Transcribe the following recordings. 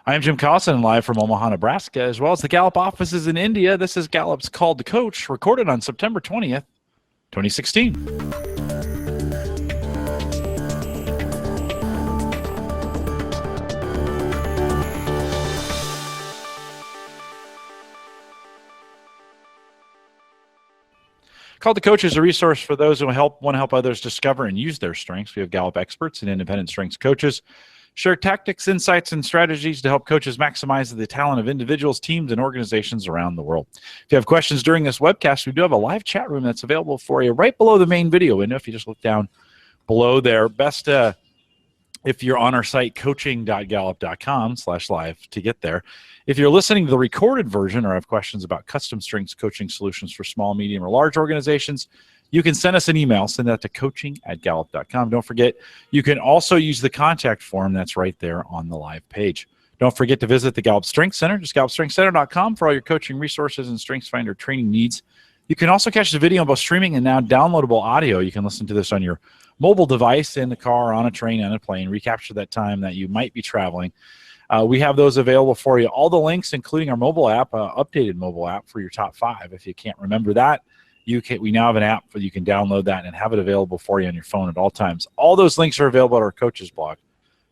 I am Jim Collison, live from Omaha, Nebraska, as well as the Gallup offices in India. This is Gallup's Called to Coach, recorded on September 20th, 2016. Called to Coach is a resource for those who want to help others discover and use their strengths. We have Gallup experts and independent strengths coaches share tactics, insights, and strategies to help coaches maximize the talent of individuals, teams, and organizations around the world. If you have questions during this webcast, we do have a live chat room that's available for you right below the main video window. If you just look down below there, best if you're on our site, coaching.gallup.com/live to get there. If you're listening to the recorded version or have questions about custom strengths coaching solutions for small, medium, or large organizations, you can send us an email. Send that to coaching@gallup.com. Don't forget, you can also use the contact form that's right there on the live page. Don't forget to visit the Gallup Strengths Center, just gallupstrengthscenter.com for all your coaching resources and StrengthsFinder training needs. You can also catch the video on both streaming and now downloadable audio. You can listen to this on your mobile device, in the car, on a train, on a plane, recapture that time that you might be traveling. We have those available for you. All the links, including our mobile app, updated mobile app for your top 5. If you can't remember that, we now have an app where you can download that and have it available for you on your phone at all times. All those links are available at our coaches blog.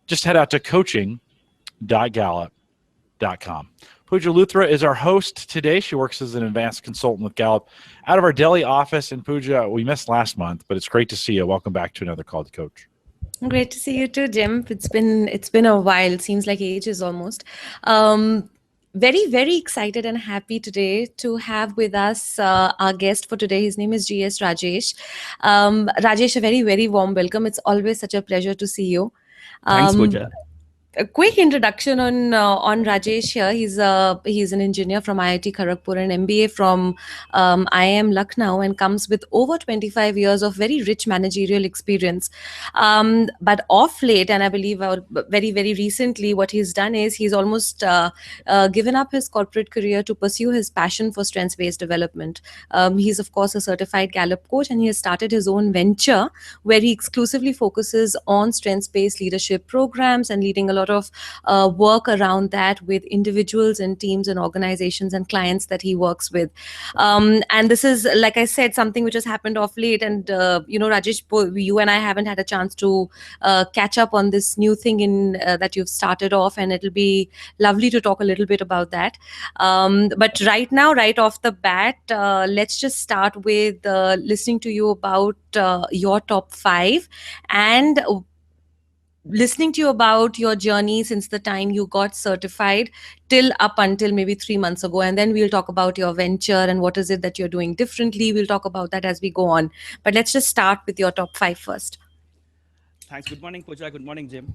Just head out to coaching.gallup.com. Pooja Luthra is our host today. She works as an advanced consultant with Gallup out of our Delhi office. And Pooja, we missed last month, but it's great to see you. Welcome back to another Call to Coach. Great to see you too, Jim. It's been a while. It seems like ages almost. Very, very excited and happy today to have with us our guest for today. His name is S Rajesh. Rajesh, a very, very warm welcome. It's always such a pleasure to see you. Thanks, Pooja. A quick introduction on Rajesh here. He's an engineer from IIT Kharagpur and MBA from IIM Lucknow, and comes with over 25 years of very rich managerial experience. But off late, and I believe very, very recently, what he's done is he's almost given up his corporate career to pursue his passion for strengths-based development. He's, of course, a certified Gallup coach, and he has started his own venture where he exclusively focuses on strengths-based leadership programs and leading a lot of work around that with individuals and teams and organizations and clients that he works with. And this is, like I said, something which has happened off late. And, Rajesh, you and I haven't had a chance to catch up on this new thing that you've started off, and it'll be lovely to talk a little bit about that. But right now, right off the bat, let's just start with listening to you about your top 5 and listening to you about your journey since the time you got certified till up until maybe 3 months ago. And then we'll talk about your venture and what is it that you're doing differently. We'll talk about that as we go on. But let's just start with your top 5 first. Thanks. Good morning, Pooja. Good morning, Jim.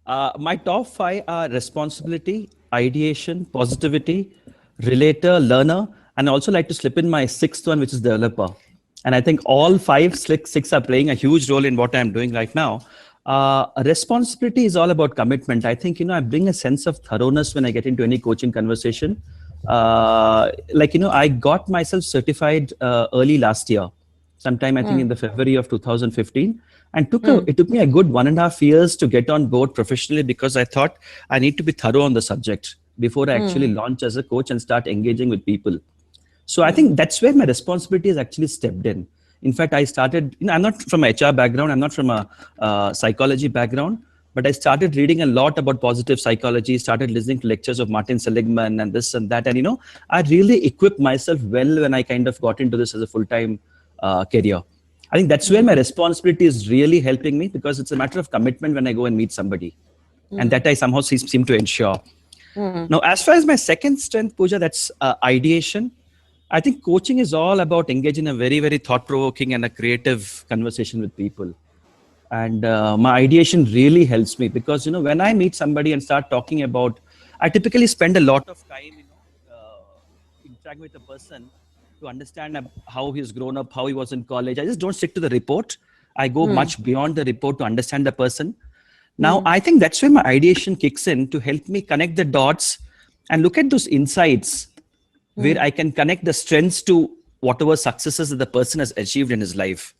My top 5 are responsibility, ideation, positivity, relator, learner, and I also like to slip in my 6th one, which is developer. And I think all 6 are playing a huge role in what I'm doing right now. Responsibility is all about commitment. I think, I bring a sense of thoroughness when I get into any coaching conversation. I got myself certified early last year, sometime I think in the February of 2015. And it took me a good 1.5 years to get on board professionally, because I thought I need to be thorough on the subject before I actually launch as a coach and start engaging with people. So I think that's where my responsibility has actually stepped in. In fact, I started, I'm not from a HR background, I'm not from a psychology background, but I started reading a lot about positive psychology, started listening to lectures of Martin Seligman and this and that. And, I really equipped myself well when I kind of got into this as a full-time career. I think that's where my responsibility is really helping me, because it's a matter of commitment when I go and meet somebody. And that I somehow seem to ensure. Now, as far as my second strength, Pooja, that's ideation. I think coaching is all about engaging in a very, very thought-provoking and a creative conversation with people. And my ideation really helps me, because, when I meet somebody and start talking about, I typically spend a lot of time, interacting with a person to understand how he's grown up, how he was in college. I just don't stick to the report. I go much beyond the report to understand the person. Now, I think that's where my ideation kicks in to help me connect the dots and look at those insights where I can connect the strengths to whatever successes that the person has achieved in his life.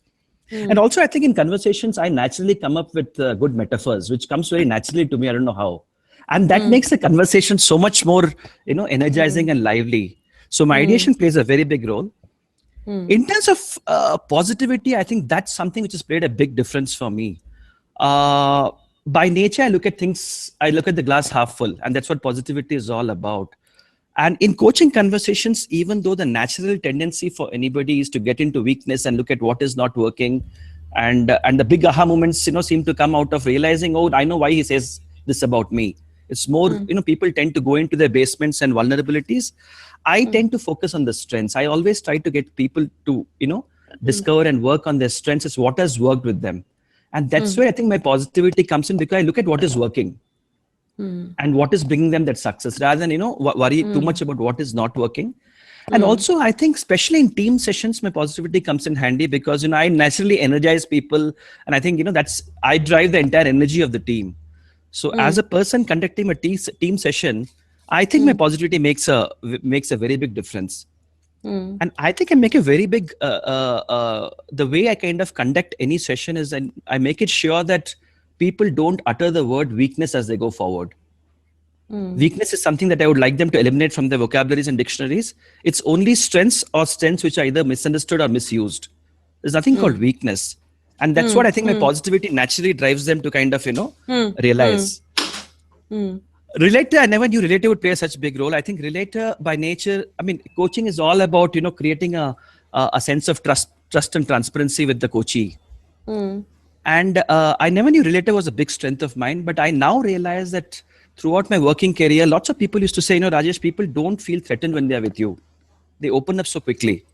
And also, I think in conversations, I naturally come up with good metaphors, which comes very naturally to me. I don't know how. And that makes the conversation so much more, energizing and lively. So my ideation plays a very big role. In terms of positivity, I think that's something which has played a big difference for me. By nature, I look at the glass half full, and that's what positivity is all about. And in coaching conversations, even though the natural tendency for anybody is to get into weakness and look at what is not working, and the big aha moments, seem to come out of realizing, oh, I know why he says this about me. It's more, people tend to go into their basements and vulnerabilities. I tend to focus on the strengths. I always try to get people to, discover and work on their strengths. It's what has worked with them. And that's where I think my positivity comes in, because I look at what is working and what is bringing them that success, rather than, worry too much about what is not working. And also, I think, especially in team sessions, my positivity comes in handy because, I naturally energize people. And I think, I drive the entire energy of the team. So as a person conducting a team session, I think my positivity makes a very big difference. And I think I make a very big, the way I kind of conduct any session is I make it sure that people don't utter the word weakness as they go forward. Weakness is something that I would like them to eliminate from their vocabularies and dictionaries. It's only strengths or strengths which are either misunderstood or misused. There's nothing called weakness. And that's what I think my positivity naturally drives them to kind of, realize. Relator, I never knew relator would play such a big role. I think relator by nature, coaching is all about, creating a sense of trust and transparency with the coachee. And I never knew relator was a big strength of mine, but I now realize that throughout my working career, lots of people used to say, Rajesh, people don't feel threatened when they're with you. They open up so quickly.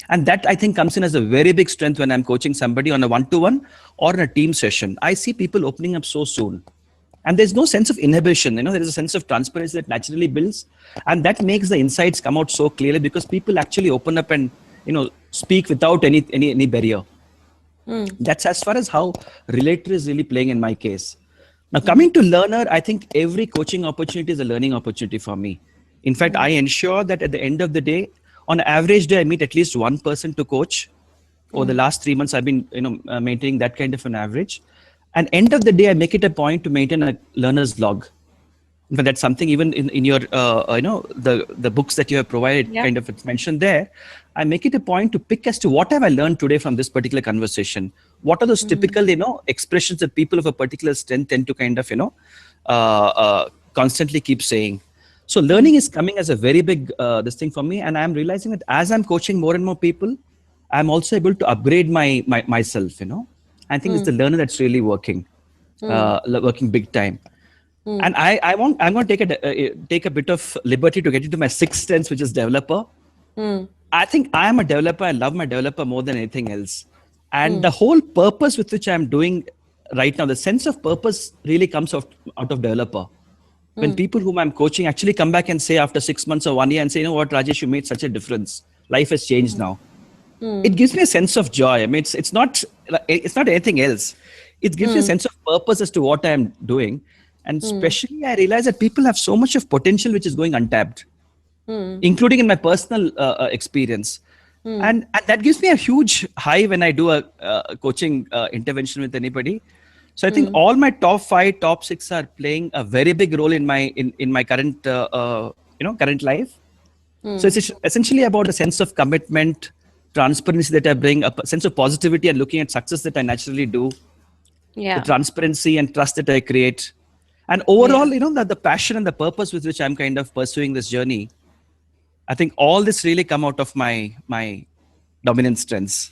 And that, I think, comes in as a very big strength when I'm coaching somebody on a one-to-one or in a team session. I see people opening up so soon. And there's no sense of inhibition. There is a sense of transparency that naturally builds. And that makes the insights come out so clearly because people actually open up and, speak without any barrier. That's as far as how relator is really playing in my case. Now, coming to learner, I think every coaching opportunity is a learning opportunity for me. In fact, I ensure that at the end of the day, on an average day, I meet at least one person to coach. Over the last 3 months, I've been maintaining that kind of an average. And end of the day, I make it a point to maintain a learner's log. In fact, that's something even in your, the books that you have provided, kind of it's mentioned there. I make it a point to pick as to what have I learned today from this particular conversation. What are those typical, expressions that people of a particular strength tend to kind of, constantly keep saying. So learning is coming as a very big this thing for me. And I'm realizing that as I'm coaching more and more people, I'm also able to upgrade myself, I think it's the learner that's really working big time. And I'm going to take a bit of liberty to get into my sixth strength, which is developer. I think I am a developer. I love my developer more than anything else. And the whole purpose with which I'm doing right now, the sense of purpose really comes out of developer. When people whom I'm coaching actually come back and say after 6 months or 1 year and say, what, Rajesh, you made such a difference. Life has changed now. It gives me a sense of joy. It's not anything else. It gives me a sense of purpose as to what I'm doing. And especially I realize that people have so much of potential which is going untapped, including in my personal experience. And that gives me a huge high when I do a coaching intervention with anybody. So I think all my top 5, top 6 are playing a very big role in my current current life. So it's essentially about a sense of commitment, transparency that I bring, a sense of positivity and looking at success that I naturally do, the transparency and trust that I create. And overall, the passion and the purpose with which I'm kind of pursuing this journey, I think all this really come out of my dominant strengths.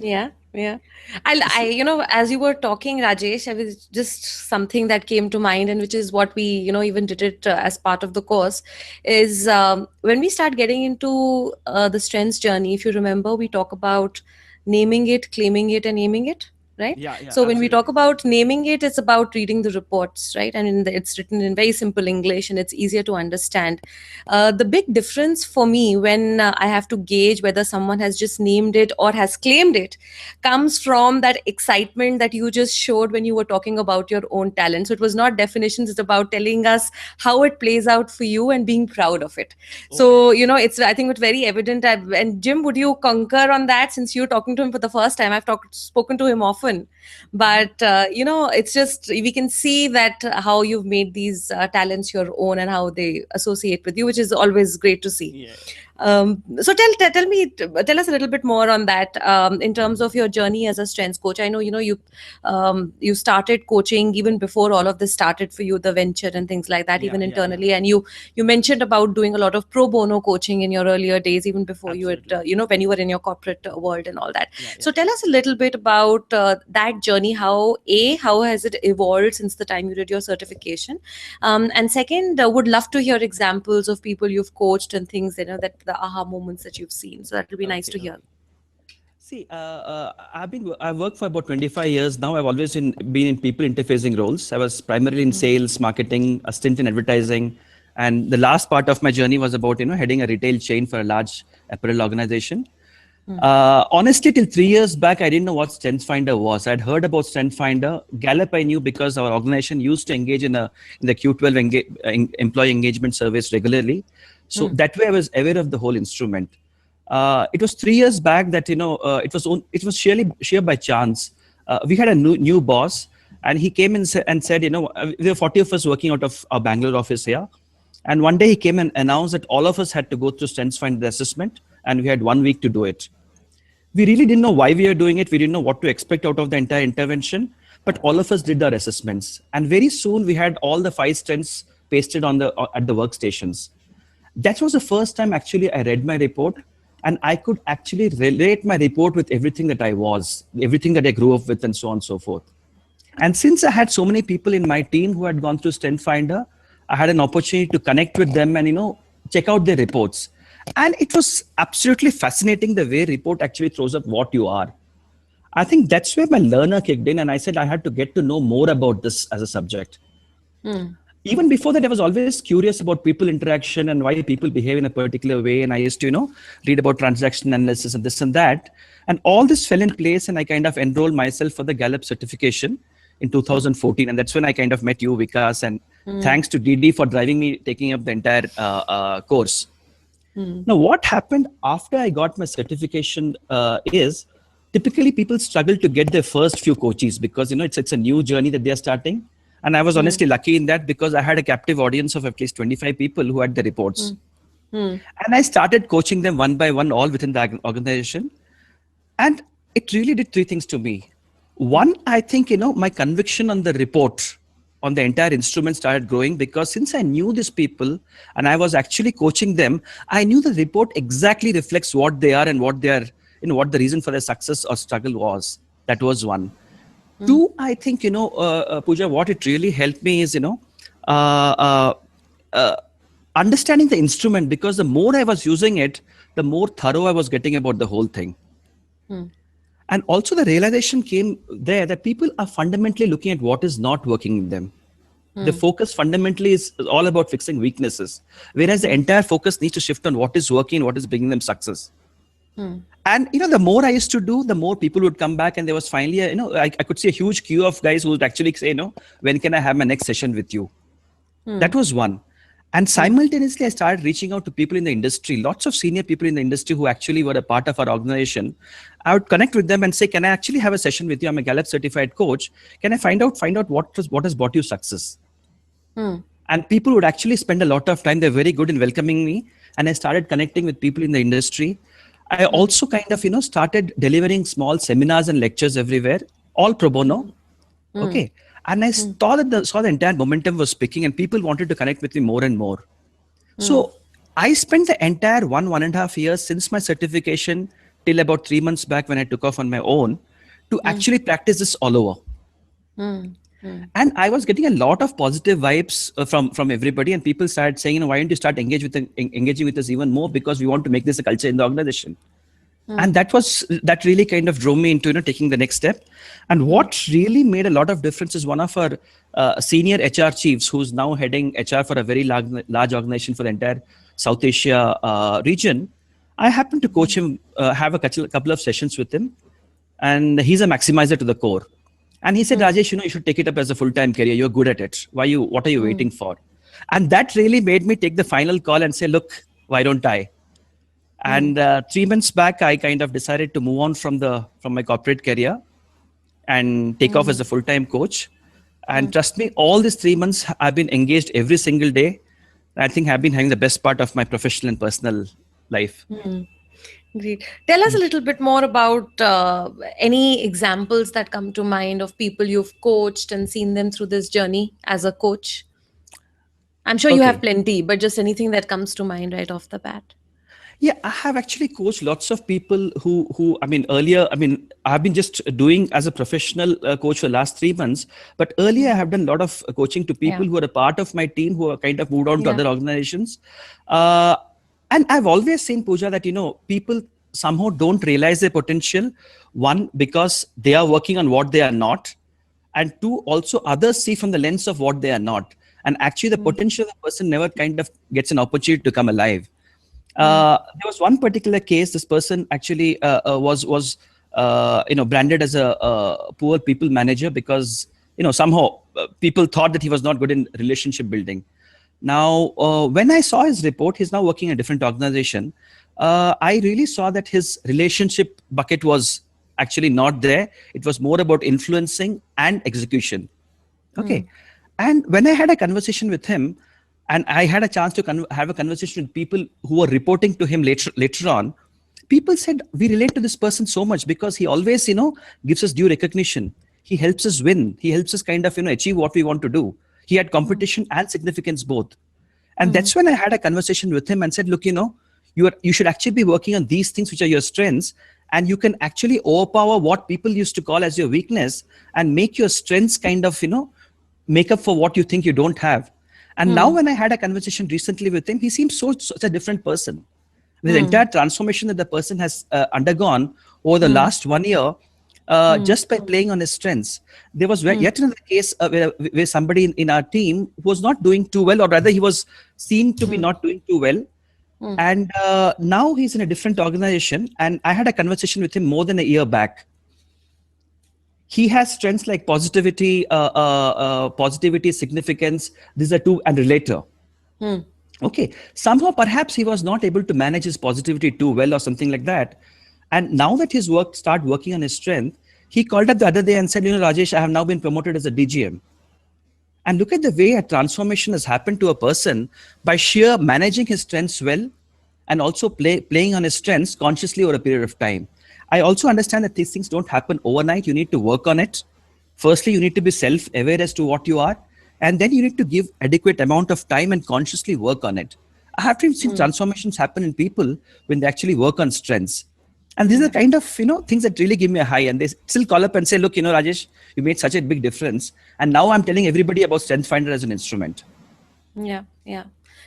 Yeah. I as you were talking, Rajesh, I was just something that came to mind, and which is what we, even did it as part of the course, is when we start getting into the strengths journey, if you remember, we talk about naming it, claiming it, and naming it. Right. So absolutely. When we talk about naming it, it's about reading the reports, right? And it's written in very simple English and it's easier to understand. The big difference for me when I have to gauge whether someone has just named it or has claimed it comes from that excitement that you just showed when you were talking about your own talent. So it was not definitions, it's about telling us how it plays out for you and being proud of it. Okay. So, I think it's very evident. And Jim, would you concur on that, since you're talking to him for the first time? I've spoken to him often. often, but it's just, we can see that how you've made these talents your own and how they associate with you, which is always great to see. Yeah. So tell us a little bit more on that, in terms of your journey as a strengths coach. I know, you started coaching even before all of this started for you, the venture and things like that, even internally. And you mentioned about doing a lot of pro bono coaching in your earlier days, even before you had, when you were in your corporate world and all that. So tell us a little bit about that journey. How has it evolved since the time you did your certification? And second, would love to hear examples of people you've coached and things, that the aha moments that you've seen. So that will be nice to hear. See, I've worked for about 25 years now. I've always been in people interfacing roles. I was primarily in sales, marketing, a stint in advertising. And the last part of my journey was about, heading a retail chain for a large apparel organization. Honestly, till 3 years back, I didn't know what StrengthsFinder was. I'd heard about StrengthsFinder. Gallup I knew because our organization used to engage in the Q12 employee engagement surveys regularly. So that way I was aware of the whole instrument. It was 3 years back that, it was sheer by chance. We had a new boss, and he came in and said, there were 40 of us working out of our Bangalore office here. And one day he came and announced that all of us had to go through StrengthsFinder assessment, and we had 1 week to do it. We really didn't know why we were doing it. We didn't know what to expect out of the entire intervention, but all of us did our assessments. And very soon we had all the 5 strengths pasted at the workstations. That was the first time actually I read my report, and I could actually relate my report with everything that I was, everything that I grew up with, and so on and so forth. And since I had so many people in my team who had gone through StrengthsFinder, I had an opportunity to connect with them and, check out their reports. And it was absolutely fascinating the way report actually throws up what you are. I think that's where my learner kicked in, and I said I had to get to know more about this as a subject. Even before that, I was always curious about people interaction and why people behave in a particular way. And I used to, read about transaction analysis and this and that. And all this fell in place, and I kind of enrolled myself for the Gallup certification in 2014. And that's when I kind of met you, Vikas. And thanks to Didi for driving me, taking up the entire course. Now, what happened after I got my certification is typically people struggle to get their first few coaches because, it's a new journey that they're starting. And I was honestly lucky in that because I had a captive audience of at least 25 people who had the reports. And I started coaching them one by one, all within the organization. And it really did 3 things to me. One, I think, my conviction on the report, on the entire instrument started growing because since I knew these people and I was actually coaching them, I knew the report exactly reflects what they are and what they are, what the reason for their success or struggle was. That was one. 2, I think, Pooja, what it really helped me is, understanding the instrument, because the more I was using it, the more thorough I was getting about the whole thing. And also the realization came there that people are fundamentally looking at what is not working in them. The focus fundamentally is all about fixing weaknesses, whereas the entire focus needs to shift on what is working, what is bringing them success. And, the more I used to do, the more people would come back, and there was finally, I could see a huge queue of guys who would actually say, when can I have my next session with you? That was one. And simultaneously, I started reaching out to people in the industry, lots of senior people in the industry who actually were a part of our organization. I would connect with them and say, can I actually have a session with you? I'm a Gallup-certified coach. Can I find out what has brought you success? And people would actually spend a lot of time. They're very good in welcoming me. And I started connecting with people in the industry. I also kind of, started delivering small seminars and lectures everywhere, all pro bono. Okay. And I saw that the entire momentum was picking and people wanted to connect with me more and more. So I spent the entire 1.5 years since my certification till about 3 months back when I took off on my own to actually practice this all over. And I was getting a lot of positive vibes from everybody, and people started saying, why don't you start engaging with us even more, because we want to make this a culture in the organization. And that really kind of drove me into taking the next step. And what really made a lot of difference is one of our senior HR chiefs, who's now heading HR for a very large organization for the entire South Asia region. I happened to coach him, have a couple of sessions with him, and he's a maximizer to the core. And he said, Rajesh, you should take it up as a full-time career. You're good at it. What are you waiting for? And that really made me take the final call and say, look, why don't I? And 3 months back, I kind of decided to move on from my corporate career. and take off as a full-time coach. And trust me, all these 3 months I've been engaged every single day. I think I've been having the best part of my professional and personal life. Great. Tell us a little bit more about any examples that come to mind of people you've coached and seen them through this journey as a coach. I'm sure you have plenty, but just anything that comes to mind right off the bat. Yeah, I have actually coached lots of people who I mean, earlier, I mean, I've been just doing as a professional coach for the last 3 months, but earlier I have done a lot of coaching to people who are a part of my team who are kind of moved on to other organizations. And I've always seen, Pooja, that, people somehow don't realize their potential. One, because they are working on what they are not. And two, also others see from the lens of what they are not. And actually the potential of the person never kind of gets an opportunity to come alive. There was one particular case. This person actually was branded as a poor people manager because somehow people thought that he was not good in relationship building. Now, when I saw his report, he's now working in a different organization. I really saw that his relationship bucket was actually not there. It was more about influencing and execution. Okay, and when I had a conversation with him, and I had a chance to have a conversation with people who were reporting to him later on, people said, we relate to this person so much because he always, gives us due recognition. He helps us win. He helps us kind of, achieve what we want to do. He had competition and significance both. And that's when I had a conversation with him and said, look, you should actually be working on these things which are your strengths, and you can actually overpower what people used to call as your weakness and make your strengths kind of, make up for what you think you don't have. And now when I had a conversation recently with him, he seems such a different person. The entire transformation that the person has undergone over the last 1 year, just by playing on his strengths. There was yet another case where somebody in our team was not doing too well, or rather he was seen to be not doing too well. And now he's in a different organization. And I had a conversation with him more than a year back. He has strengths like positivity, significance. These are two, and relator. Okay. Somehow, perhaps he was not able to manage his positivity too well or something like that. And now that his started working on his strength, he called up the other day and said, Rajesh, I have now been promoted as a DGM. And look at the way a transformation has happened to a person by sheer managing his strengths well and also playing on his strengths consciously over a period of time. I also understand that these things don't happen overnight. You need to work on it. Firstly, you need to be self-aware as to what you are. And then you need to give adequate amount of time and consciously work on it. I have seen transformations happen in people when they actually work on strengths. And these are the kind of, things that really give me a high. And they still call up and say, look, Rajesh, you made such a big difference. And now I'm telling everybody about Strength Finder as an instrument. Yeah.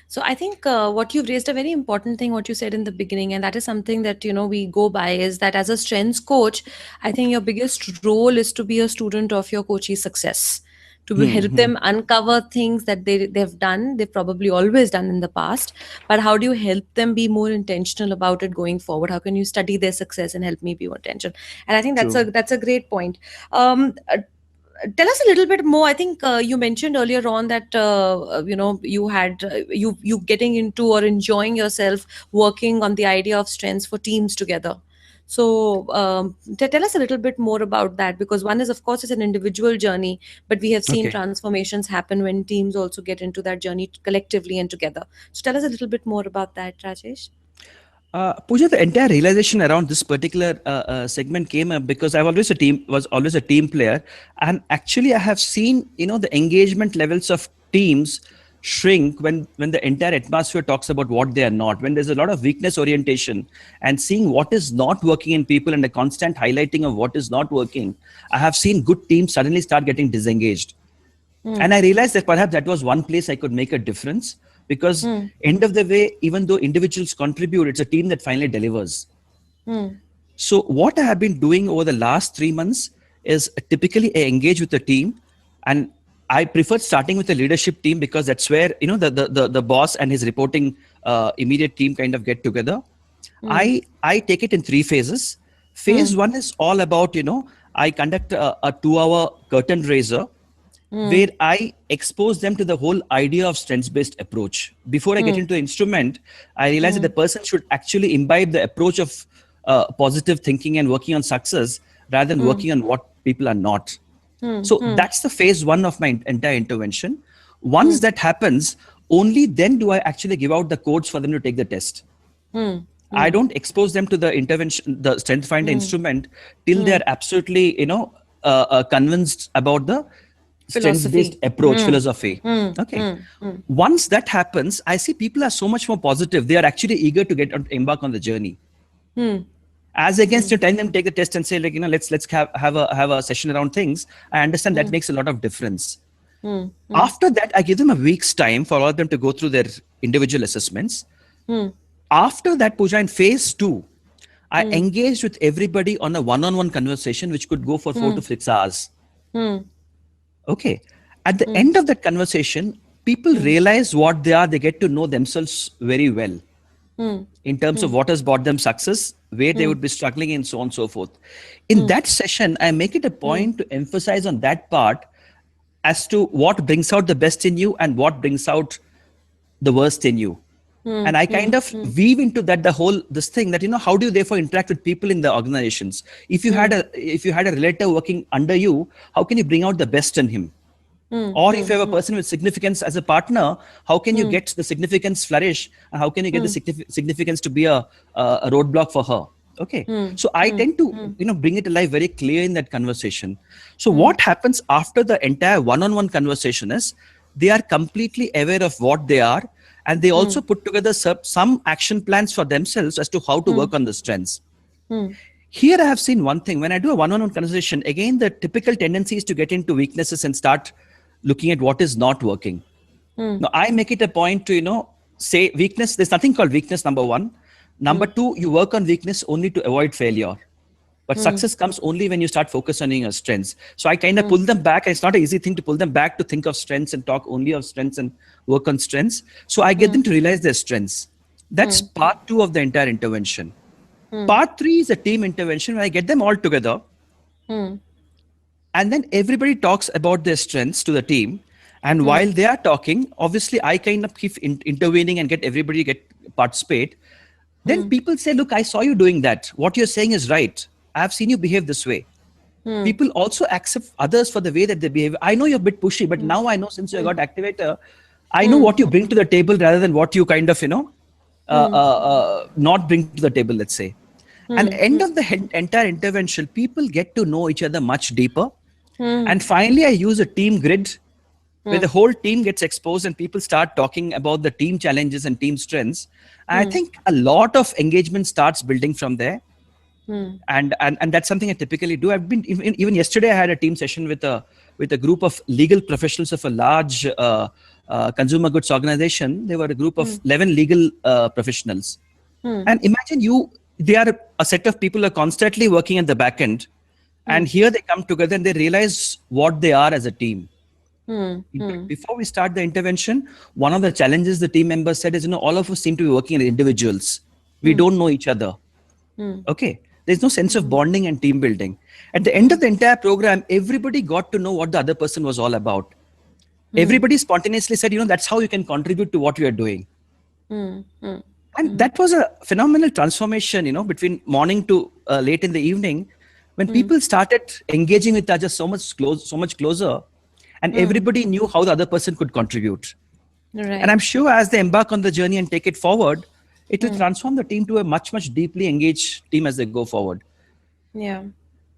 So I think what you've raised a very important thing, what you said in the beginning, and that is something that, we go by, is that as a strengths coach, I think your biggest role is to be a student of your coachee's success, to help them uncover things that they've done, they've probably always done in the past, but how do you help them be more intentional about it going forward? How can you study their success and help me be more intentional? And I think that's a great point. Tell us a little bit more. I think you mentioned earlier on that you had you getting into or enjoying yourself working on the idea of strengths for teams together. So tell us a little bit more about that, because one is, of course, it's an individual journey, but we have seen transformations happen when teams also get into that journey collectively and together. So tell us a little bit more about that, Rajesh. Pooja, the entire realization around this particular segment came up because I was always a team player, and actually I have seen the engagement levels of teams shrink when the entire atmosphere talks about what they are not, when there's a lot of weakness orientation and seeing what is not working in people and a constant highlighting of what is not working. I have seen good teams suddenly start getting disengaged. And I realized that perhaps that was one place I could make a difference, because end of the way, even though individuals contribute, it's a team that finally delivers. So what I have been doing over the last 3 months is typically I engage with the team, and I prefer starting with the leadership team because that's where the boss and his reporting immediate team kind of get together. I take it in 3 phases. Phase 1 is all about I conduct a 2-hour curtain raiser where I expose them to the whole idea of strengths-based approach. Before I get into the instrument, I realize that the person should actually imbibe the approach of positive thinking and working on success rather than working on what people are not. So that's the phase one of my entire intervention. Once that happens, only then do I actually give out the codes for them to take the test. I don't expose them to the intervention, the strength finder instrument till they're absolutely, convinced about the strength-based approach, philosophy. Okay. Once that happens, I see people are so much more positive. They are actually eager to embark on the journey. As against you telling them take the test and say, like, let's have a session around things. I understand that makes a lot of difference. After that, I give them a week's time for all of them to go through their individual assessments. After that, Pooja, in phase 2, I engaged with everybody on a one-on-one conversation, which could go for 4 to 6 hours. Okay. At the end of that conversation, people realize what they are. They get to know themselves very well in terms of what has brought them success, where they would be struggling, and so on and so forth. In that session, I make it a point to emphasize on that part as to what brings out the best in you and what brings out the worst in you. And I kind of weave into that this thing that, how do you therefore interact with people in the organizations? If you had a relative working under you, how can you bring out the best in him? Or if you have a person with significance as a partner, how can you get the significance flourish? And how can you get the significance to be a roadblock for her? Okay. So I tend to, bring it alive very clear in that conversation. So what happens after the entire one-on-one conversation is they are completely aware of what they are. And they also put together some action plans for themselves as to how to work on the strengths. Here I have seen one thing. When I do a one-on-one conversation, again, the typical tendency is to get into weaknesses and start looking at what is not working. Now, I make it a point to, say weakness. There's nothing called weakness, number one. Number two, you work on weakness only to avoid failure. But success comes only when you start focusing on your strengths. So I kind of pull them back. It's not an easy thing to pull them back to think of strengths and talk only of strengths and work on strengths. So I get them to realize their strengths. That's part 2 of the entire intervention. Part 3 is a team intervention where I get them all together. And then everybody talks about their strengths to the team. And while they are talking, obviously I kind of keep intervening and get everybody participate. Then people say, look, I saw you doing that. What you're saying is right. I've seen you behave this way. People also accept others for the way that they behave. I know you're a bit pushy, but now I know since you got activator, I know what you bring to the table rather than what you kind of, not bring to the table, let's say. And end of the entire intervention, people get to know each other much deeper. And finally, I use a team grid where the whole team gets exposed and people start talking about the team challenges and team strengths. And I think a lot of engagement starts building from there. And that's something I typically do. I've been even yesterday I had a team session with a group of legal professionals of a large consumer goods organization. They were a group of 11 legal professionals. And imagine they are a set of people who are constantly working at the back end. And here they come together and they realize what they are as a team. Before we start the intervention, one of the challenges the team members said is, all of us seem to be working as individuals. We don't know each other. Okay. There's no sense of bonding and team building. At the end of the entire program, everybody got to know what the other person was all about. Everybody spontaneously said, that's how you can contribute to what we are doing. And that was a phenomenal transformation, between morning to late in the evening, when people started engaging with each other so much closer, and everybody knew how the other person could contribute. Right. And I'm sure as they embark on the journey and take it forward, it will transform the team to a much, much deeply engaged team as they go forward. Yeah.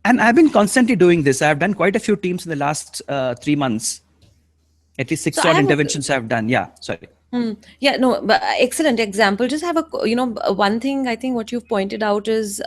And I've been constantly doing this. I've done quite a few teams in the last 3 months. At least 6 odd interventions I've done. Yeah, sorry. Yeah, no, but excellent example. Just have one thing I think what you've pointed out is,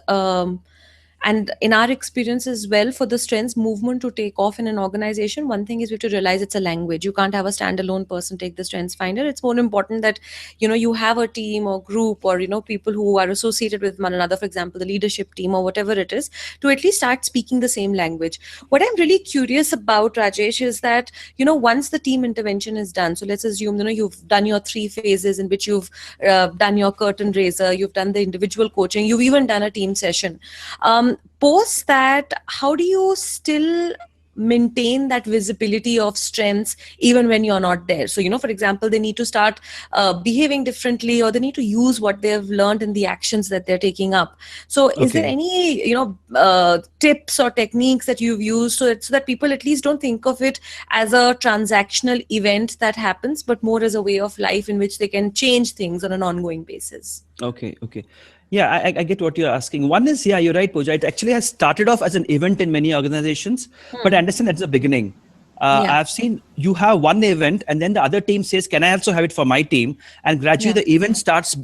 and in our experience as well, for the strengths movement to take off in an organization, one thing is we have to realize it's a language. You can't have a standalone person take the strengths finder. It's more important that, you have a team or group or, people who are associated with one another, for example, the leadership team or whatever it is, to at least start speaking the same language. What I'm really curious about, Rajesh, is that, once the team intervention is done, so let's assume, you've done your 3 phases in which you've done your curtain raiser, you've done the individual coaching, you've even done a team session. Post that, how do you still maintain that visibility of strengths even when you're not there. So, for example, they need to start behaving differently, or they need to use what they've learned in the actions that they're taking up. So is there any, tips or techniques that you've used so that people at least don't think of it as a transactional event that happens, but more as a way of life in which they can change things on an ongoing basis? Okay. Yeah, I get what you're asking. One is, yeah, you're right, Pooja. It actually has started off as an event in many organizations, but I understand that's the beginning. I've seen you have one event and then the other team says, can I also have it for my team? And gradually the event starts,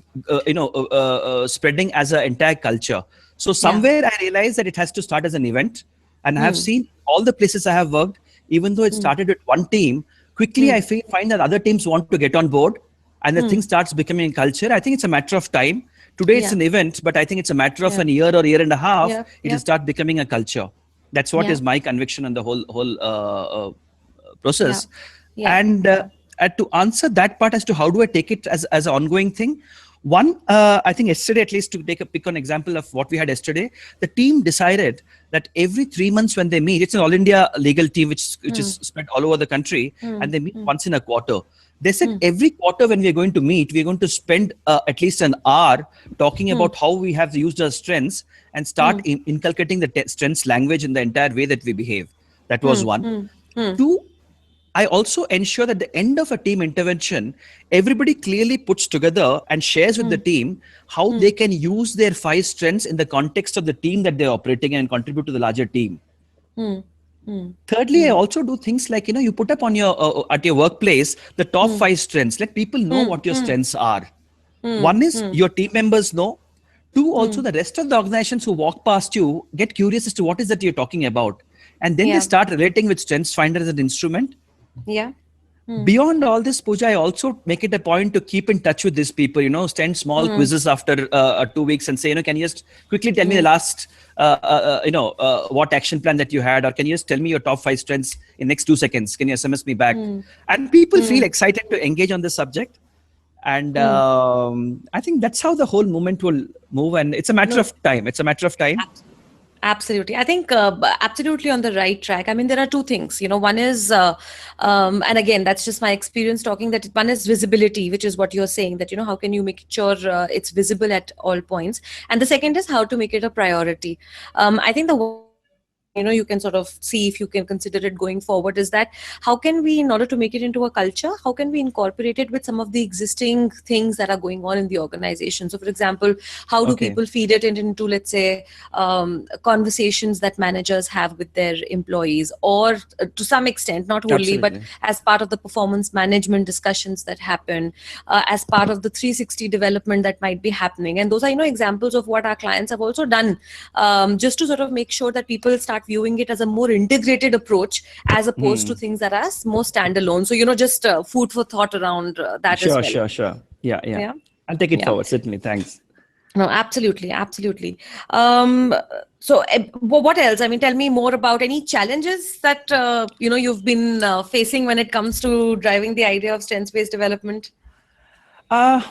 spreading as an entire culture. So somewhere I realized that it has to start as an event. And I have seen all the places I have worked, even though it started with one team, quickly I find that other teams want to get on board and the thing starts becoming a culture. I think it's a matter of time. Today it's an event, but I think it's a matter of an year or year and a half. It will start becoming a culture. That's what is my conviction on the whole process. And to answer that part as to how do I take it as an ongoing thing, one, I think yesterday, at least to pick an example of what we had yesterday, the team decided that every 3 months when they meet, it's an all India legal team which is spread all over the country, and they meet once in a quarter. They said every quarter when we're going to meet, we're going to spend at least an hour talking about how we have used our strengths and start inculcating the strengths language in the entire way that we behave. That was one. Two, I also ensure that at the end of a team intervention, everybody clearly puts together and shares with the team how they can use their 5 strengths in the context of the team that they're operating in and contribute to the larger team. Thirdly, I also do things like, you put up on your at your workplace the top 5 strengths. Let people know what your strengths are. One is your team members know. Two, also the rest of the organizations who walk past you get curious as to what is that you're talking about. And then they start relating with Strengths Finder as an instrument. Beyond all this, Pooja, I also make it a point to keep in touch with these people, send small quizzes after 2 weeks and say, can you just quickly tell me the last, what action plan that you had, or can you just tell me your top 5 strengths in next 2 seconds? Can you SMS me back? And people feel excited to engage on this subject. And I think that's how the whole movement will move. And it's a matter of time. It's a matter of time. Absolutely. I think absolutely on the right track. I mean, there are two things, one is, and again, that's just my experience talking, that one is visibility, which is what you're saying, that, how can you make sure it's visible at all points? And the second is how to make it a priority. I think the you can sort of see if you can consider it going forward is that how can we, in order to make it into a culture, how can we incorporate it with some of the existing things that are going on in the organization? So for example, how do people feed it into, let's say, conversations that managers have with their employees, or to some extent, not wholly, but as part of the performance management discussions that happen, as part of the 360 development that might be happening. And those are, examples of what our clients have also done, just to sort of make sure that people start viewing it as a more integrated approach as opposed to things that are more standalone. So, just food for thought around that as well. Sure. Yeah. I'll take it forward. Certainly. Thanks. No, absolutely. So what else? I mean, tell me more about any challenges that, you've been facing when it comes to driving the idea of strengths-based development. I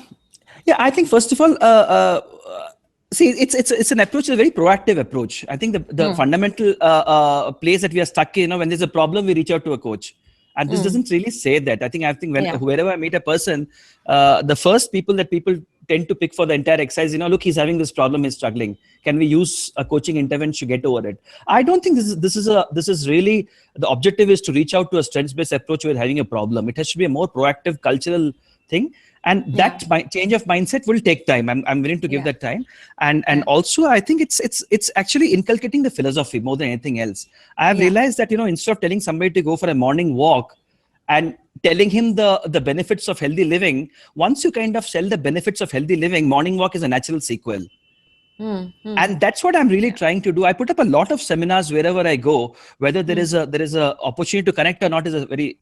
think first of all, see, it's an approach, a very proactive approach. I think the fundamental place that we are stuck in, when there's a problem, we reach out to a coach. And this doesn't really say that. I think wherever I meet a person, the first people that people tend to pick for the entire exercise, look, he's having this problem, he's struggling. Can we use a coaching intervention to get over it? I don't think this is really, the objective is to reach out to a strengths-based approach with having a problem. It has to be a more proactive cultural thing. And that change of mindset will take time. I'm willing to give that time. And also, I think it's actually inculcating the philosophy more than anything else. I have realized that, instead of telling somebody to go for a morning walk and telling him the benefits of healthy living, once you kind of sell the benefits of healthy living, morning walk is a natural sequel. And that's what I'm really trying to do. I put up a lot of seminars wherever I go, whether there is a opportunity to connect or not is a very,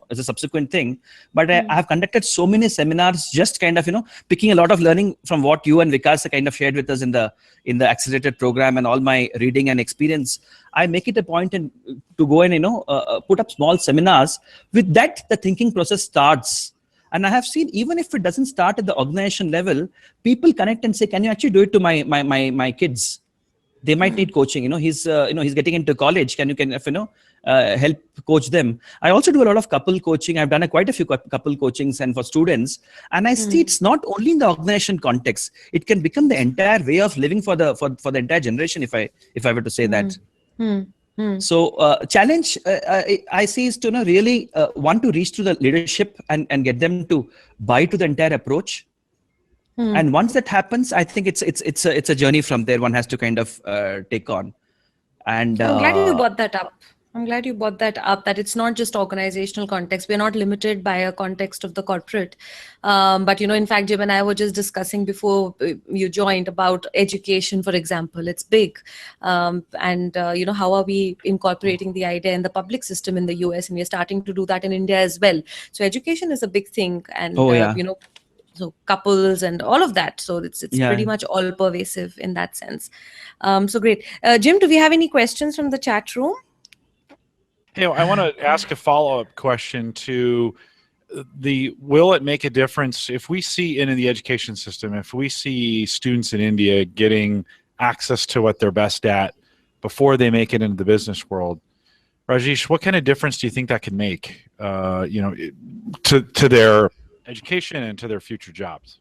is a subsequent thing. But I have conducted so many seminars, just kind of, picking a lot of learning from what you and Vikas kind of shared with us in the accelerated program and all my reading and experience. I make it a point to go and, put up small seminars. With that, the thinking process starts. And I have seen, even if it doesn't start at the organization level, people connect and say, can you actually do it to my kids? They might need coaching. He's getting into college. Can you help coach them. I also do a lot of couple coaching. I've done quite a few couple coachings and for students. And I see it's not only in the organization context. It can become the entire way of living for the entire generation, if I were to say that. So challenge I see is to really want to reach to the leadership and get them to buy to the entire approach. And once that happens, I think it's a journey from there. One has to kind of take on. And I'm glad you brought that up. I'm glad you brought that up, that it's not just organizational context. We're not limited by a context of the corporate. But, in fact, Jim and I were just discussing before you joined about education, for example. It's big. And how are we incorporating the idea in the public system in the US? And we're starting to do that in India as well. So education is a big thing. And, so couples and all of that. So it's pretty much all pervasive in that sense. So great. Jim, do we have any questions from the chat room? Hey, I want to ask a follow-up question to will it make a difference if we see in the education system, if we see students in India getting access to what they're best at before they make it into the business world? Rajesh, what kind of difference do you think that can make, to their education and to their future jobs?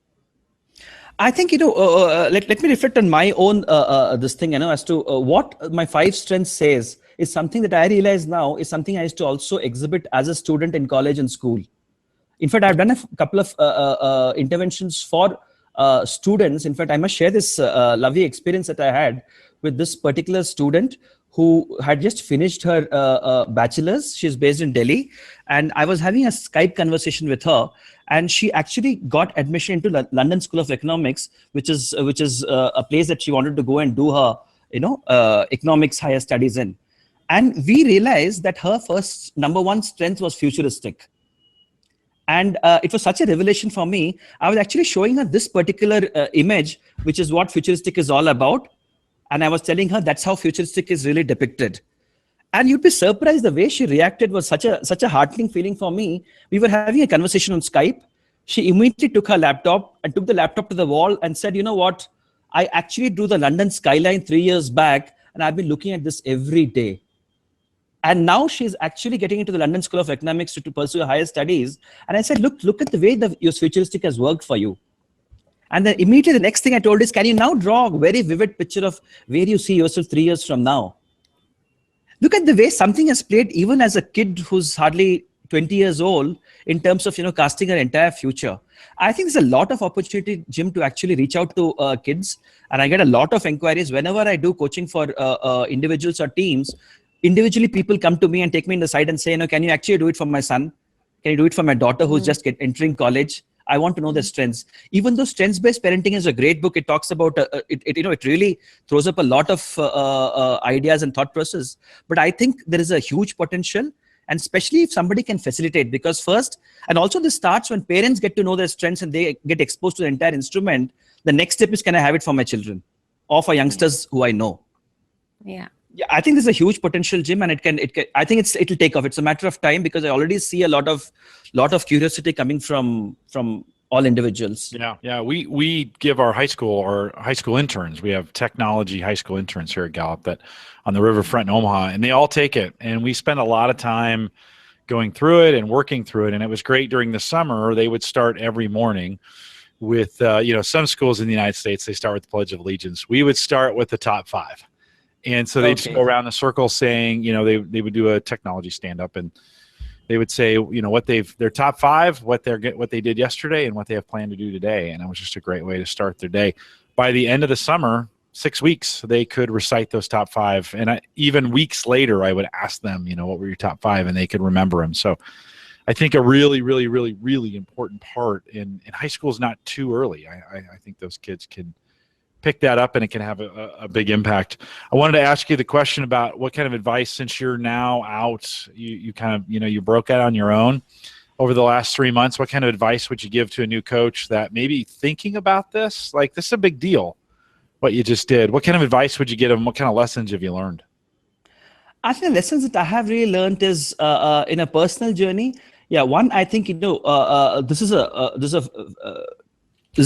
I think, let me reflect on my own this thing, as to what my 5 strengths says is something that I realize now is something I used to also exhibit as a student in college and school. In fact, I've done a couple of interventions for students. In fact, I must share this lovely experience that I had with this particular student who had just finished her bachelor's. She's based in Delhi. And I was having a Skype conversation with her. And she actually got admission into London School of Economics, which is a place that she wanted to go and do her, economics higher studies in. And we realized that her first number 1 strength was futuristic. And it was such a revelation for me. I was actually showing her this particular image, which is what futuristic is all about. And I was telling her that's how futuristic is really depicted. And you'd be surprised the way she reacted was such a heartening feeling for me. We were having a conversation on Skype. She immediately took her laptop and took the laptop to the wall and said, you know what? I actually drew the London skyline 3 years back, and I've been looking at this every day. And now she's actually getting into the London School of Economics to pursue higher studies. And I said, look at the way your futuristic has worked for you. And then immediately the next thing I told is, can you now draw a very vivid picture of where you see yourself 3 years from now? Look at the way something has played even as a kid who's hardly 20 years old in terms of, casting her entire future. I think there's a lot of opportunity, Jim, to actually reach out to kids. And I get a lot of inquiries whenever I do coaching for individuals or teams. Individually, people come to me and take me in the side and say, can you actually do it for my son? Can you do it for my daughter who's just entering college? I want to know their strengths. Even though Strengths-Based Parenting is a great book, it talks about, it really throws up a lot of ideas and thought process. But I think there is a huge potential, and especially if somebody can facilitate, because first, and also this starts when parents get to know their strengths and they get exposed to the entire instrument. The next step is, can I have it for my children or for youngsters who I know? Yeah. Yeah, I think there's a huge potential, Jim, and I think it'll take off. It's a matter of time, because I already see a lot of curiosity coming from all individuals. Yeah. We give our high school interns. We have technology high school interns here at Gallup that on the riverfront in Omaha, and they all take it. And we spend a lot of time going through it and working through it. And it was great during the summer. They would start every morning with, some schools in the United States, they start with the Pledge of Allegiance. We would start with the top 5. And so they'd just go around the circle saying, they would do a technology stand-up, and they would say, what their top 5, what they did yesterday, and what they have planned to do today. And it was just a great way to start their day. By the end of the summer, 6 weeks, they could recite those top 5. And even weeks later, I would ask them, what were your top 5, and they could remember them. So I think a really, really, really, really important part in high school is not too early. I think those kids can pick that up, and it can have a big impact. I wanted to ask you the question about what kind of advice, since you're now out, you kind of, you broke out on your own over the last 3 months. What kind of advice would you give to a new coach that maybe thinking about this, like this is a big deal, what you just did? What kind of advice would you give them? What kind of lessons have you learned? I think the lessons that I have really learned is in a personal journey. Yeah, one, I think, this is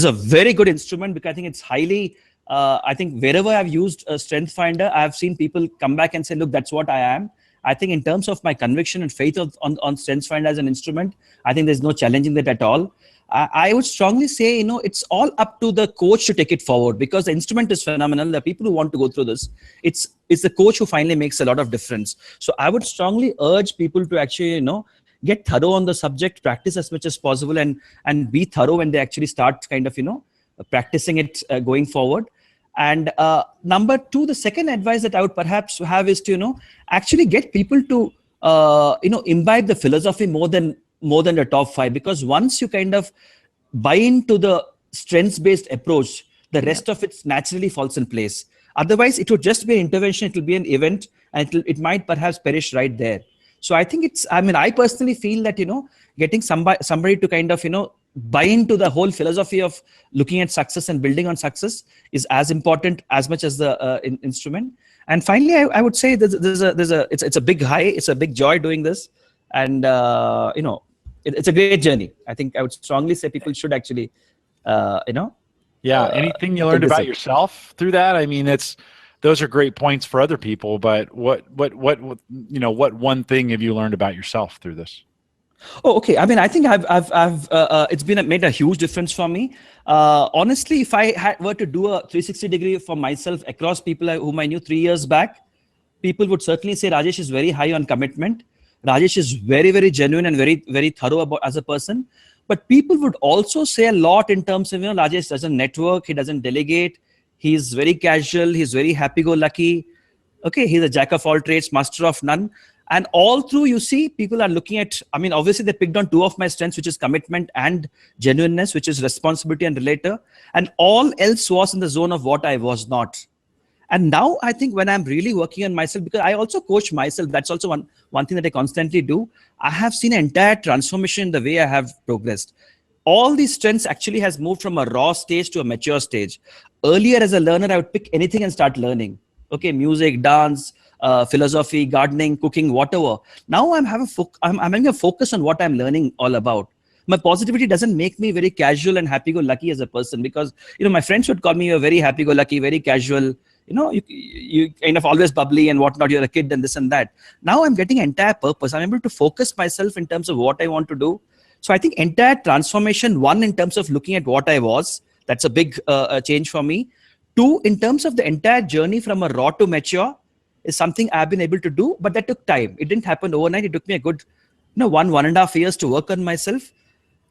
a very good instrument, because I think it's highly, I think wherever I've used a Strength Finder, I've seen people come back and say, look, that's what I am. I think in terms of my conviction and faith on StrengthsFinder as an instrument, I think there's no challenging that at all. I would strongly say, it's all up to the coach to take it forward, because the instrument is phenomenal. The people who want to go through this, it's the coach who finally makes a lot of difference. So I would strongly urge people to actually, get thorough on the subject, practice as much as possible, and be thorough when they actually start kind of, practicing it going forward. And number two, the second advice that I would perhaps have is to, actually get people to, imbibe the philosophy more than the top 5, because once you kind of buy into the strengths-based approach, the rest of it naturally falls in place. Otherwise, it would just be an intervention. It will be an event, and it might perhaps perish right there. So I think I personally feel that, getting somebody to kind of, buy into the whole philosophy of looking at success and building on success is as important as much as the instrument. And finally, I would say it's a big high, it's a big joy doing this. And, it's a great journey. I think I would strongly say people should actually, anything you learned about yourself through that? I mean, those are great points for other people, but what one thing have you learned about yourself through this? Oh, okay. I mean, I think it's made a huge difference for me. Honestly, if I were to do a 360 degree for myself across people whom I knew 3 years back, people would certainly say Rajesh is very high on commitment. Rajesh is very, very genuine and very, very thorough as a person. But people would also say a lot in terms of, Rajesh doesn't network, he doesn't delegate, he's very casual, he's very happy-go-lucky. Okay, he's a jack of all trades, master of none. And all through, you see, people are looking at, obviously they picked on 2 of my strengths, which is commitment and genuineness, which is responsibility and relator. And all else was in the zone of what I was not. And now I think when I'm really working on myself, because I also coach myself, that's also one thing that I constantly do. I have seen an entire transformation in the way I have progressed. All these strengths actually has moved from a raw stage to a mature stage. Earlier as a learner, I would pick anything and start learning. Okay, music, dance, philosophy, gardening, cooking, whatever. Now I'm having a focus on what I'm learning all about. My positivity doesn't make me very casual and happy-go-lucky as a person, because, my friends would call me a very happy-go-lucky, very casual, you kind of always bubbly and whatnot, you're a kid and this and that. Now I'm getting entire purpose. I'm able to focus myself in terms of what I want to do. So I think entire transformation, one, in terms of looking at what I was, that's a big change for me. 2, in terms of the entire journey from a raw to mature is something I've been able to do, but that took time. It didn't happen overnight. It took me a good, 1.5 years to work on myself.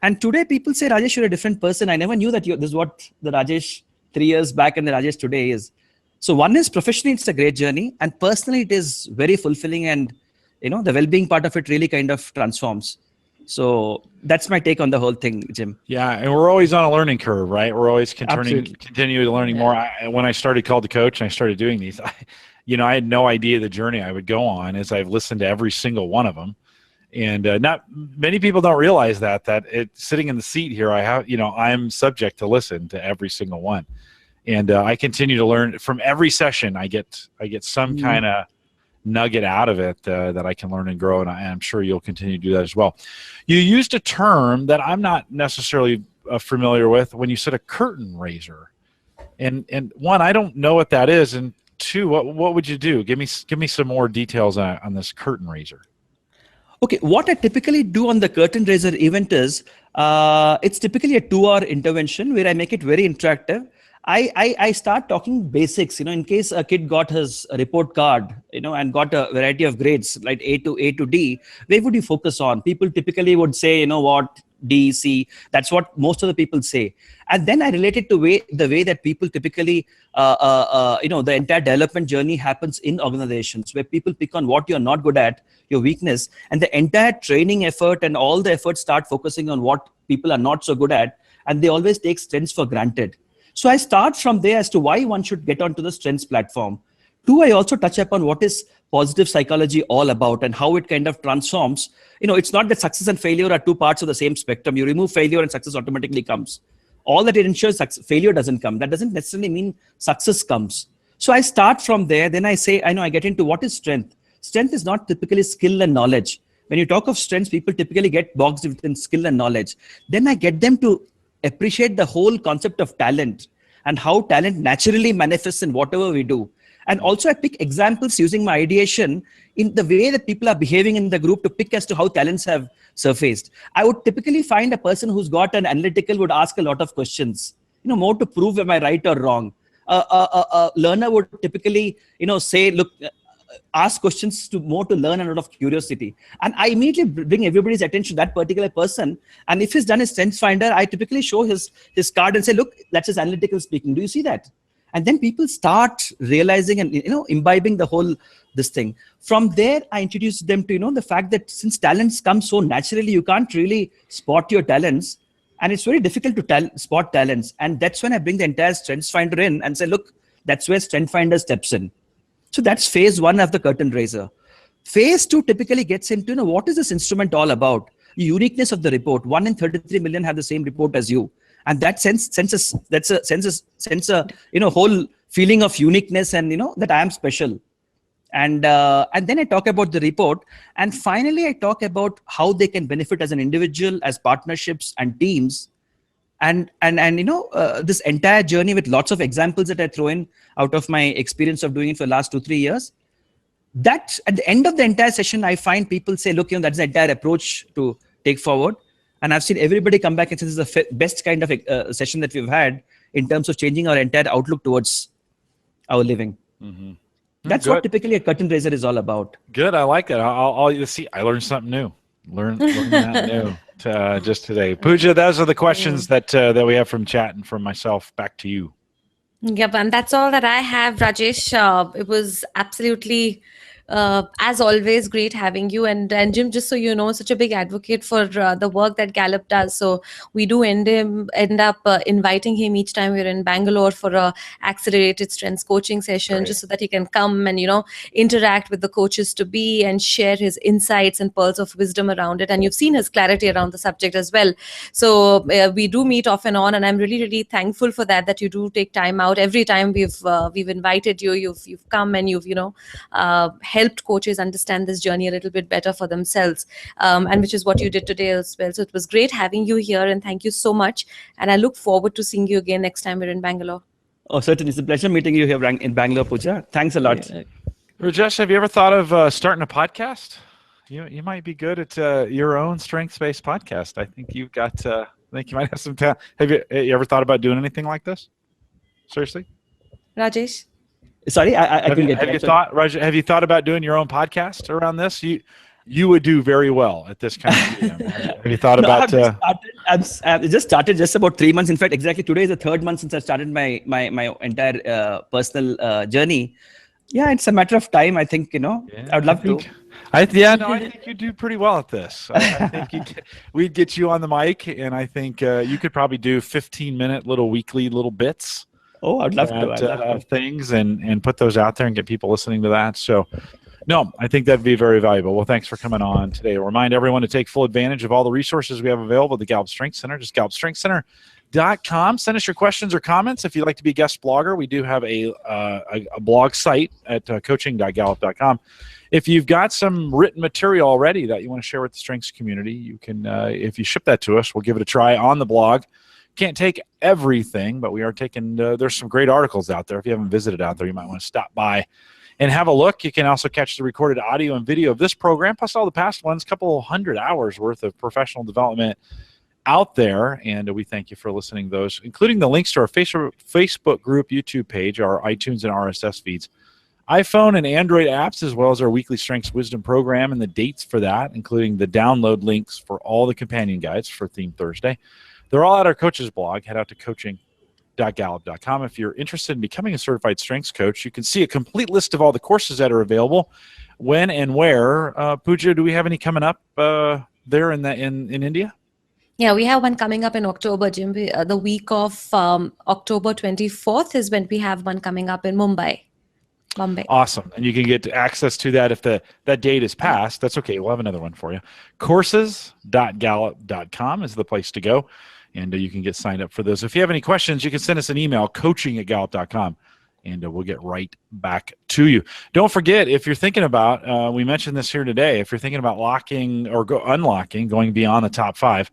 And today people say, Rajesh, you're a different person. I never knew that this is what the Rajesh 3 years back and the Rajesh today is. So one is professionally, it's a great journey. And personally, it is very fulfilling. And, the well-being part of it really kind of transforms. So that's my take on the whole thing, Jim. Yeah, and we're always on a learning curve, right? We're always continuing learning more. When I started Called to Coach and I started doing these, I had no idea the journey I would go on as I've listened to every single one of them. And not many people don't realize that sitting in the seat here, I'm subject to listen to every single one. And I continue to learn from every session. I get some kind of nugget out of it that I can learn and grow, and I'm sure you'll continue to do that as well. You used a term that I'm not necessarily familiar with when you said a curtain raiser, and 1, I don't know what that is, and 2, what would you do? Give me some more details on this curtain raiser. Okay, what I typically do on the curtain raiser event is it's typically a 2-hour intervention where I make it very interactive. I start talking basics, in case a kid got his report card, and got a variety of grades, like A to D, where would you focus on? People typically would say, D, C, that's what most of the people say. And then I relate it to the way that people typically, the entire development journey happens in organizations, where people pick on what you're not good at, your weakness, and the entire training effort and all the efforts start focusing on what people are not so good at, and they always take strengths for granted. So I start from there as to why one should get onto the strengths platform. 2, I also touch upon what is positive psychology all about and how it kind of transforms. It's not that success and failure are 2 parts of the same spectrum. You remove failure and success automatically comes. All that it ensures failure doesn't come. That doesn't necessarily mean success comes. So I start from there. Then I say, I get into what is strength. Strength is not typically skill and knowledge. When you talk of strengths, people typically get boxed within skill and knowledge. Then I get them to appreciate the whole concept of talent and how talent naturally manifests in whatever we do. And also I pick examples using my ideation in the way that people are behaving in the group to pick as to how talents have surfaced. I would typically find a person who's got an analytical would ask a lot of questions, more to prove am I right or wrong. A learner would typically, say, look, ask questions to learn and out of curiosity. And I immediately bring everybody's attention to that particular person. And if he's done his strengths finder, I typically show his card and say, look, that's his analytical speaking. Do you see that? And then people start realizing and imbibing this thing. From there, I introduce them to the fact that since talents come so naturally, you can't really spot your talents, and it's very difficult to spot talents. And that's when I bring the entire strengths finder in and say, look, that's where strength finder steps in. So that's phase one of the curtain raiser. Phase two typically gets into what is this instrument all about? The uniqueness of the report. 1 in 33 million have the same report as you. And that sense a whole feeling of uniqueness and that I am special. And then I talk about the report, and finally I talk about how they can benefit as an individual, as partnerships and teams, and this entire journey with lots of examples that I throw in out of my experience of doing it for the last 2-3 years. That at the end of the entire session, I find people say, look, that's the entire approach to take forward. And I've seen everybody come back and say this is the best kind of session that we've had in terms of changing our entire outlook towards our living. Mm-hmm. That's what typically a curtain raiser is all about. Good. I like it. I'll see. I learned something new. Learn that new just today. Pooja, those are the questions that we have from chat and from myself. Back to you. Yep, and that's all that I have, Rajesh. It was absolutely, as always, great having you. And Jim, just so you know, such a big advocate for the work that Gallup does. So we do end up inviting him each time we're in Bangalore for a accelerated strengths coaching session, just so that he can come and interact with the coaches to be and share his insights and pearls of wisdom around it. And you've seen his clarity around the subject as well. So we do meet off and on, and I'm really, really thankful for that you do take time out. Every time we've invited you, you've come and you've helped coaches understand this journey a little bit better for themselves, and which is what you did today as well. So it was great having you here, and thank you so much. And I look forward to seeing you again next time we're in Bangalore. Oh, certainly. It's a pleasure meeting you here in Bangalore, Pooja. Thanks a lot. Rajesh, have you ever thought of starting a podcast? You might be good at your own strengths-based podcast. I think you've got. I think you might have some talent. Have you ever thought about doing anything like this? Seriously, Rajesh? Sorry, I couldn't get that. Have you thought about doing your own podcast around this? You would do very well at this kind of medium. Have you thought about? I've just started just about 3 months. In fact, exactly today is the 3rd month since I started my entire personal journey. Yeah, it's a matter of time. I think I would love to. I think you do pretty well at this. I think we'd get you on the mic, and I think you could probably do 15-minute weekly little bits. Oh, I'd love to. Things and put those out there and get people listening to that. So, no, I think that'd be very valuable. Well, thanks for coming on today. I'll remind everyone to take full advantage of all the resources we have available at the Gallup Strengths Center. Just GallupStrengthsCenter.com. Send us your questions or comments. If you'd like to be a guest blogger, we do have a blog site at coaching.gallup.com. If you've got some written material already that you want to share with the strengths community, you can, if you ship that to us, we'll give it a try on the blog. Can't take everything, but we are taking, there's some great articles out there. If you haven't visited out there, you might want to stop by and have a look. You can also catch the recorded audio and video of this program, plus all the past ones, couple hundred hours worth of professional development out there. And we thank you for listening to those, including the links to our Facebook group, YouTube page, our iTunes and RSS feeds, iPhone and Android apps, as well as our weekly Strengths Wisdom program and the dates for that, including the download links for all the companion guides for Theme Thursday. They're all at our coaches blog. Head out to coaching.gallup.com. If you're interested in becoming a certified strengths coach, you can see a complete list of all the courses that are available, when and where. Pooja, do we have any coming up there in India? Yeah, we have one coming up in October, Jim. The week of October 24th is when we have one coming up in Mumbai. Bombay. Awesome. And you can get access to that if that date is passed. That's okay. We'll have another one for you. Courses.gallup.com is the place to go. And you can get signed up for those. If you have any questions, you can send us an email, coaching@gallup.com, and we'll get right back to you. Don't forget, if you're thinking about, we mentioned this here today, if you're thinking about locking or unlocking, going beyond the top 5,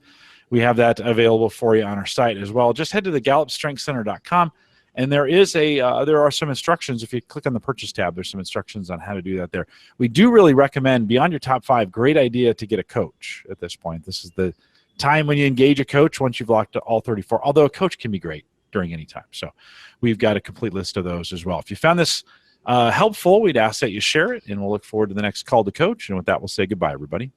we have that available for you on our site as well. Just head to the GallupStrengthsCenter.com And there is there are some instructions. If you click on the purchase tab, there's some instructions on how to do that there. We do really recommend, beyond your top 5, great idea to get a coach at this point. This is the time when you engage a coach once you've locked all 34, although a coach can be great during any time. So we've got a complete list of those as well. If you found this helpful, we'd ask that you share it, and we'll look forward to the next call to coach. And with that, we'll say goodbye, everybody.